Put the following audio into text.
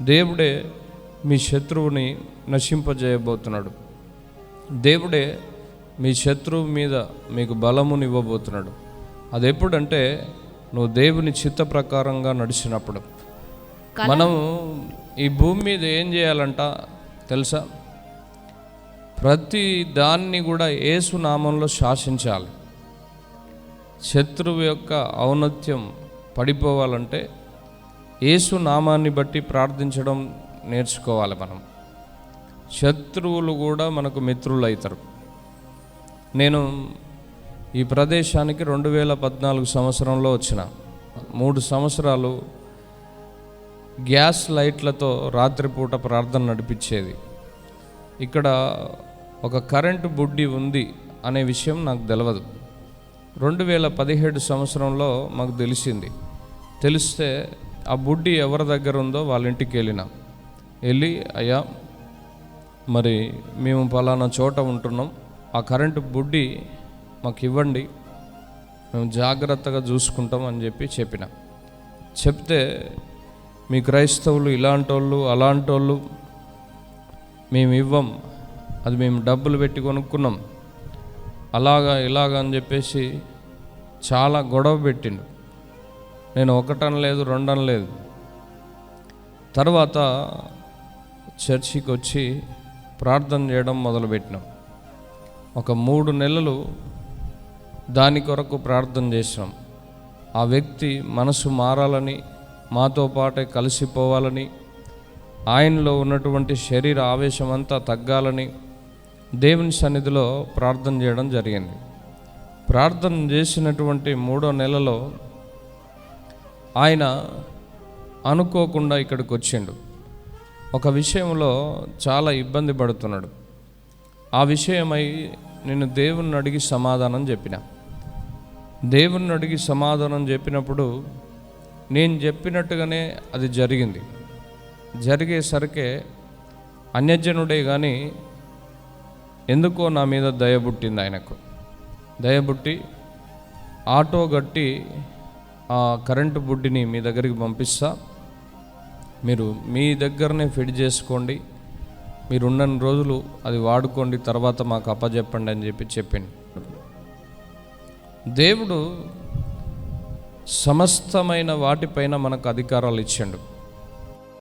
దేవుడే మీ శత్రువుని నశింపజేయబోతున్నాడు. దేవుడే మీ శత్రువు మీద మీకు బలమునివ్వబోతున్నాడు. అది ఎప్పుడంటే నువ్వు దేవుని చిత్త ప్రకారంగా నడిచినప్పుడు. మనం ఈ భూమి మీద ఏం చేయాలంట తెలుసా? ప్రతి దాన్ని కూడా యేసు నామంలో శాసించాలి. శత్రువు యొక్క ఔన్నత్యం పడిపోవాలంటే యేసు నామాన్ని బట్టి ప్రార్థించడం నేర్చుకోవాలి. మనం శత్రువులు కూడా మనకు మిత్రులు అవుతారు. నేను ఈ ప్రదేశానికి 2014 సంవత్సరంలో వచ్చిన 3 సంవత్సరాలు గ్యాస్ లైట్లతో రాత్రిపూట ప్రార్థన నడిపించేది. ఇక్కడ ఒక కరెంటు బుడ్డి ఉంది అనే విషయం నాకు తెలియదు. 2017 సంవత్సరంలో మాకు తెలిస్తే ఆ బుడ్డి ఎవరి దగ్గర ఉందో వాళ్ళ ఇంటికి వెళ్ళి అయ్యా, మరి మేము పలానా చోట ఉంటున్నాం, ఆ కరెంటు బుడ్డి మాకు ఇవ్వండి, మేము జాగ్రత్తగా చూసుకుంటాం అని చెప్తే మీ క్రైస్తవులు ఇలాంటి వాళ్ళు అలాంటి వాళ్ళు మేము ఇవ్వం, అది మేము డబ్బులు పెట్టి కొనుక్కున్నాం, ఇలాగా అని చెప్పేసి చాలా గొడవ పెట్టిండు. నేను ఒకటనలేదు, రెండనలేదు. తర్వాత చర్చికి వచ్చి ప్రార్థన చేయడం మొదలుపెట్టినాం. ఒక 3 నెలలు దాని కొరకు ప్రార్థన చేసినాం. ఆ వ్యక్తి మనసు మారాలని, మాతో పాటే కలిసిపోవాలని, ఆయనలో ఉన్నటువంటి శరీర ఆవేశం అంతా తగ్గాలని దేవుని సన్నిధిలో ప్రార్థన చేయడం జరిగింది. ప్రార్థన చేసినటువంటి 3వ నెలలో ఆయన అనుకోకుండా ఇక్కడికి వచ్చిండు. ఒక విషయంలో చాలా ఇబ్బంది పడుతున్నాడు. ఆ విషయమై నేను దేవుణ్ణి అడిగి సమాధానం చెప్పినప్పుడు నేను చెప్పినట్టుగానే అది జరిగింది. జరిగేసరికే అన్యజనుడే కానీ ఎందుకో నా మీద దయబుట్టింది. ఆయనకు దయబుట్టి ఆటో గట్టి ఆ కరెంటు బుడ్డిని మీ దగ్గరికి పంపిస్తా, మీరు మీ దగ్గరనే ఫిట్ చేసుకోండి, మీరు ఉన్న రోజులు అది వాడుకోండి, తర్వాత మాకు అప్పచెప్పండి అని చెప్పింది. దేవుడు సమస్తమైన వాటిపైన మనకు అధికారాలు ఇచ్చాడు.